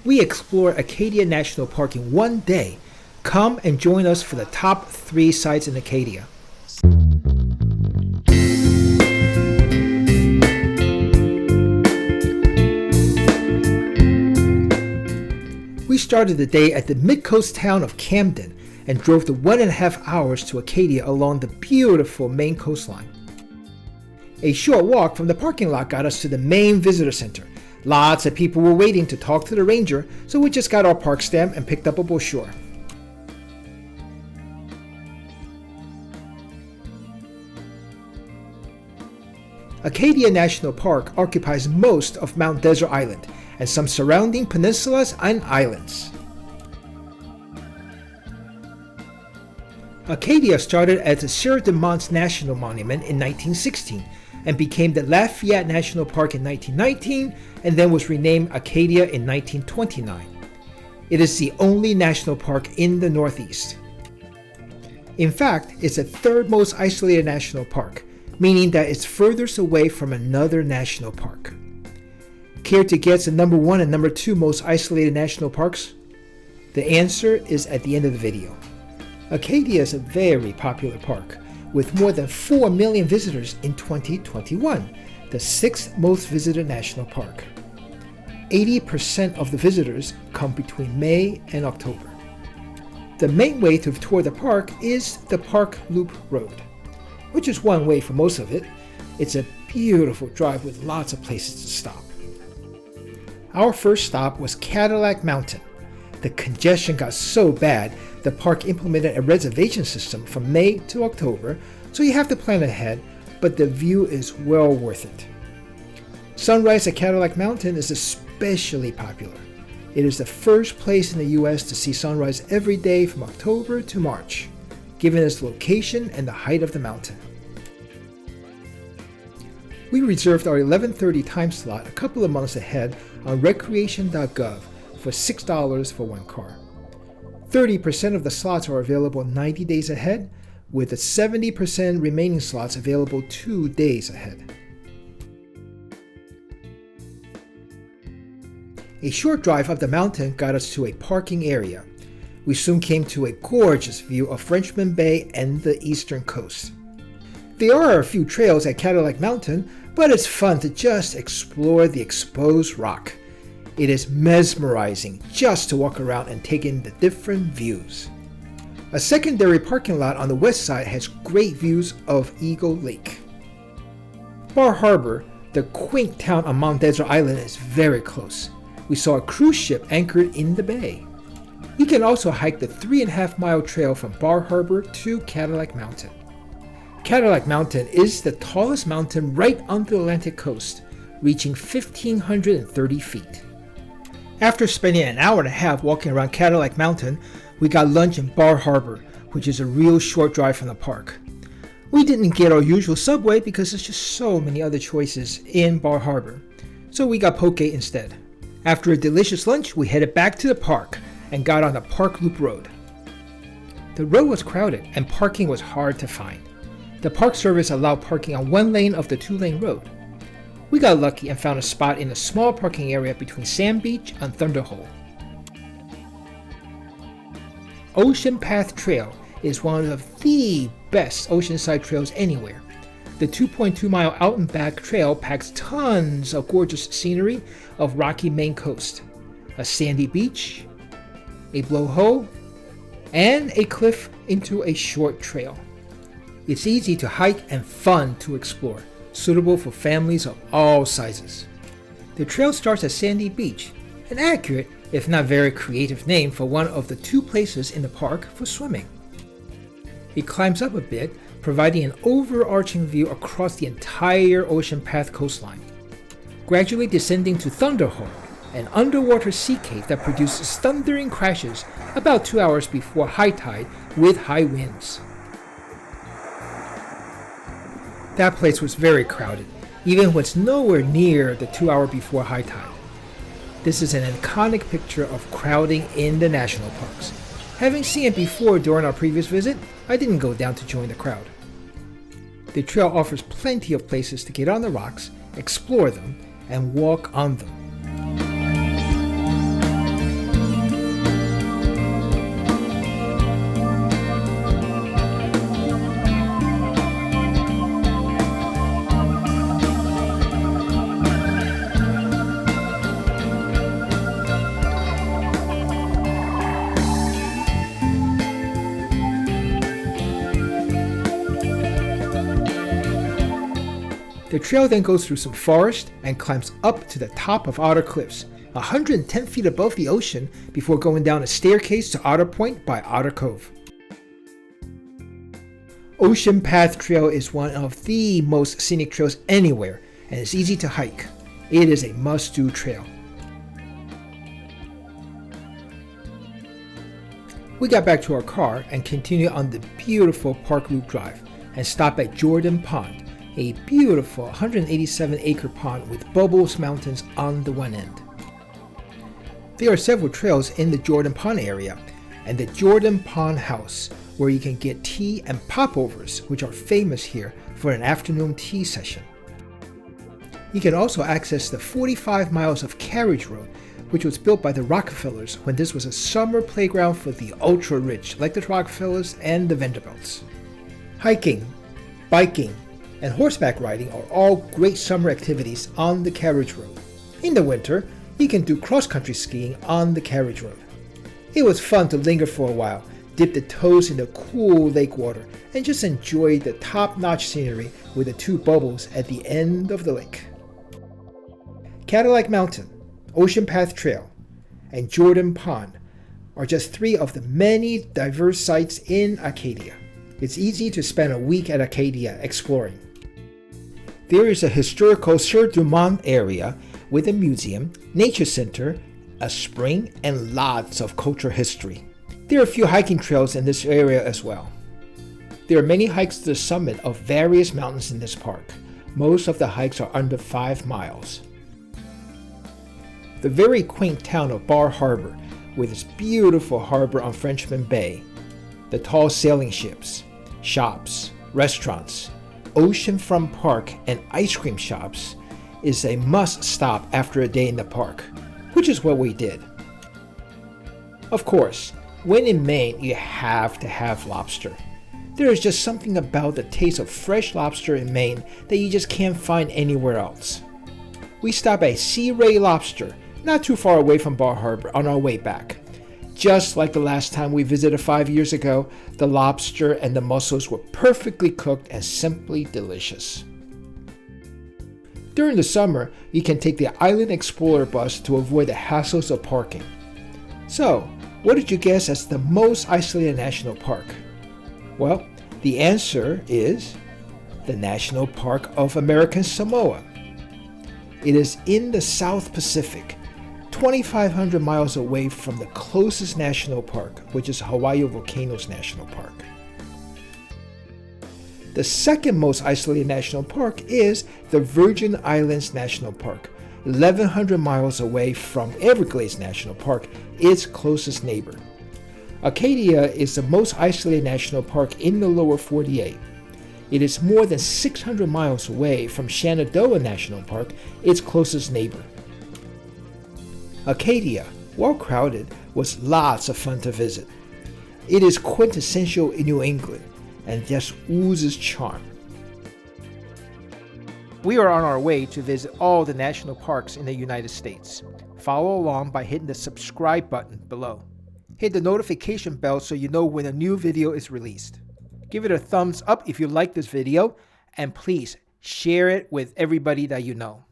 We explore Acadia National Park in one day. Come and join us for the top 3 sites in Acadia. We started the day at the mid-coast town of Camden and drove the 1.5 hours to Acadia along the beautiful Maine coastline. A short walk from the parking lot got us to the Maine Visitor Center. Lots of people were waiting to talk to the ranger, so we just got our park stamp and picked up a brochure. Acadia National Park occupies most of Mount Desert Island and some surrounding peninsulas and islands. Acadia started as the Sieur de Monts National Monument in 1916 and became the Lafayette National Park in 1919 and then was renamed Acadia in 1929. It is the only national park in the Northeast. In fact, it's the 3rd most isolated national park, meaning that it's furthest away from another national park. Care to guess the number 1 and number 2 most isolated national parks? The answer is at the end of the video. Acadia is a very popular park, with more than 4 million visitors in 2021, the 6th most visited national park. 80% of the visitors come between May and October. The main way to tour the park is the Park Loop Road, which is one way for most of it. It's a beautiful drive with lots of places to stop. Our first stop was Cadillac Mountain. The congestion got so bad, the park implemented a reservation system from May to October, so you have to plan ahead, but the view is well worth it. Sunrise at Cadillac Mountain is especially popular. It is the first place in the U.S. to see sunrise every day from October to March, given its location and the height of the mountain. We reserved our 11:30 time slot a couple of months ahead on recreation.gov for $6 for one car. 30% of the slots are available 90 days ahead, with the 70% remaining slots available 2 days ahead. A short drive up the mountain got us to a parking area. We soon came to a gorgeous view of Frenchman Bay and the eastern coast. There are a few trails at Cadillac Mountain, but it's fun to just explore the exposed rock. It is mesmerizing just to walk around and take in the different views. A secondary parking lot on the west side has great views of Eagle Lake. Bar Harbor, the quaint town on Mount Desert Island, is very close. We saw a cruise ship anchored in the bay. You can also hike the 3.5-mile trail from Bar Harbor to Cadillac Mountain. Cadillac Mountain is the tallest mountain right on the Atlantic coast, reaching 1,530 feet. After spending an hour and a half walking around Cadillac Mountain, we got lunch in Bar Harbor, which is a real short drive from the park. We didn't get our usual Subway because there's just so many other choices in Bar Harbor, so we got poke instead. After a delicious lunch, we headed back to the park and got on the Park Loop Road. The road was crowded and parking was hard to find. The Park Service allowed parking on one lane of the 2-lane road. We got lucky and found a spot in a small parking area between Sand Beach and Thunder Hole. Ocean Path Trail is one of the best oceanside trails anywhere. The 2.2-mile out and back trail packs tons of gorgeous scenery of rocky Maine coast, a sandy beach, a blowhole, and a cliff into a short trail. It's easy to hike and fun to explore, suitable for families of all sizes. The trail starts at Sandy Beach, an accurate, if not very creative name for one of the 2 places in the park for swimming. It climbs up a bit, providing an overarching view across the entire Ocean Path coastline, gradually descending to Thunder Hole, an underwater sea cave that produces thundering crashes about 2 hours before high tide with high winds. That place was very crowded, even when it's nowhere near the 2 hour before high tide. This is an iconic picture of crowding in the national parks. Having seen it before during our previous visit, I didn't go down to join the crowd. The trail offers plenty of places to get on the rocks, explore them, and walk on them. The trail then goes through some forest and climbs up to the top of Otter Cliffs, 110 feet above the ocean, before going down a staircase to Otter Point by Otter Cove. Ocean Path Trail is one of the most scenic trails anywhere, and it's easy to hike. It is a must-do trail. We got back to our car and continued on the beautiful Park Loop Drive and stopped at Jordan Pond, a beautiful 187-acre pond with Bubbles Mountains on the one end. There are several trails in the Jordan Pond area, and the Jordan Pond House, where you can get tea and popovers, which are famous here for an afternoon tea session. You can also access the 45 miles of carriage road, which was built by the Rockefellers when this was a summer playground for the ultra-rich, like the Rockefellers and the Vanderbilts. Hiking, biking, and horseback riding are all great summer activities on the carriage road. In the winter, you can do cross-country skiing on the carriage road. It was fun to linger for a while, dip the toes in the cool lake water, and just enjoy the top-notch scenery with the two bubbles at the end of the lake. Cadillac Mountain, Ocean Path Trail, and Jordan Pond are just three of the many diverse sites in Acadia. It's easy to spend a week at Acadia exploring. There is a historical Sur Dumont area with a museum, nature center, a spring, and lots of cultural history. There are a few hiking trails in this area as well. There are many hikes to the summit of various mountains in this park. Most of the hikes are under 5 miles. The very quaint town of Bar Harbor, with its beautiful harbor on Frenchman Bay, the tall sailing ships, shops, restaurants, oceanfront park, and ice cream shops, is a must-stop after a day in the park, which is what we did. Of course, when in Maine, you have to have lobster. There is just something about the taste of fresh lobster in Maine that you just can't find anywhere else. We stopped at Sea Ray Lobster, not too far away from Bar Harbor, on our way back. Just like the last time we visited 5 years ago, the lobster and the mussels were perfectly cooked and simply delicious. During the summer, you can take the Island Explorer bus to avoid the hassles of parking. So, what did you guess as the most isolated national park? Well, the answer is the National Park of American Samoa. It is in the South Pacific, 2,500 miles away from the closest national park, which is Hawaii Volcanoes National Park. The second most isolated national park is the Virgin Islands National Park, 1,100 miles away from Everglades National Park, its closest neighbor. Acadia is the most isolated national park in the lower 48. It is more than 600 miles away from Shenandoah National Park, its closest neighbor. Acadia, while crowded, was lots of fun to visit. It is quintessential in New England and just oozes charm. We are on our way to visit all the national parks in the United States. Follow along by hitting the subscribe button below. Hit the notification bell so you know when a new video is released. Give it a thumbs up if you like this video, and please share it with everybody that you know.